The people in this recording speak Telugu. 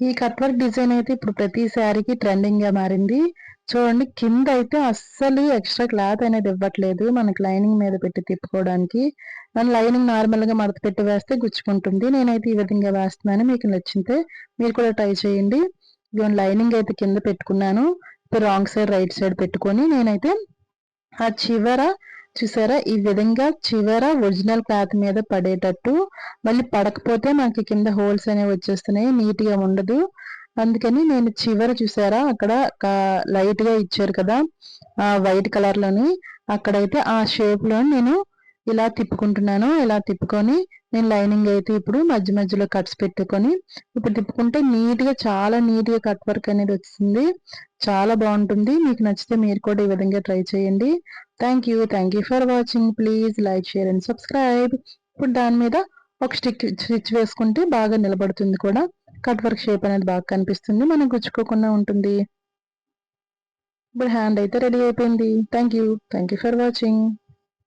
ఈ కట్ వర్క్ డిజైన్ అయితే ఇప్పుడు ప్రతి శారీకి ట్రెండింగ్ గా మారింది. చూడండి కింద అయితే అస్సలు ఎక్స్ట్రా క్లాత్ అనేది ఇవ్వట్లేదు మనకి లైనింగ్ మీద పెట్టి తిప్పుకోవడానికి. మన లైనింగ్ నార్మల్ గా మడత పెట్టి వేస్తే గుచ్చుకుంటుంది. నేనైతే ఈ విధంగా వేస్తున్నాను. మీకు నచ్చితే మీరు కూడా ట్రై చేయండి. ఇదిగోండి లైనింగ్ అయితే కింద పెట్టుకున్నాను. ఇప్పుడు రాంగ్ సైడ్ రైట్ సైడ్ పెట్టుకొని నేనైతే ఆ చివర చూసారా ఈ విధంగా చివర ఒరిజినల్ క్లాత్ మీద పడేటట్టు, మళ్ళీ పడకపోతే మనకి కింద హోల్స్ అనేవి వచ్చేస్తున్నాయి, నీట్ గా ఉండదు. అందుకని నేను చివర చూసారా అక్కడ లైట్ గా ఇచ్చారు కదా వైట్ కలర్ లోని, అక్కడైతే ఆ షేప్ లో నేను ఇలా తిప్పుకుంటున్నాను. ఇలా తిప్పుకొని నేను లైనింగ్ అయితే ఇప్పుడు మధ్య మధ్యలో కట్స్ పెట్టుకొని ఇప్పుడు తిప్పుకుంటే నీట్ గా చాలా నీట్ గా కట్ వర్క్ అనేది వచ్చింది. చాలా బాగుంటుంది. మీకు నచ్చితే మీరు కూడా ఈ విధంగా ట్రై చేయండి. Thank you for watching. Please like share and subscribe. ఇప్పుడు దాని మీద ఒక స్టిచ్ వేసుకుంటే బాగా నిలబడుతుంది కూడా. కట్ వర్క్ షేప్ అనేది బాగా కనిపిస్తుంది, మనం గుచ్చుకోకుండా ఉంటుంది. ఇప్పుడు హ్యాండ్ అయితే రెడీ అయిపోయింది. Thank you for watching.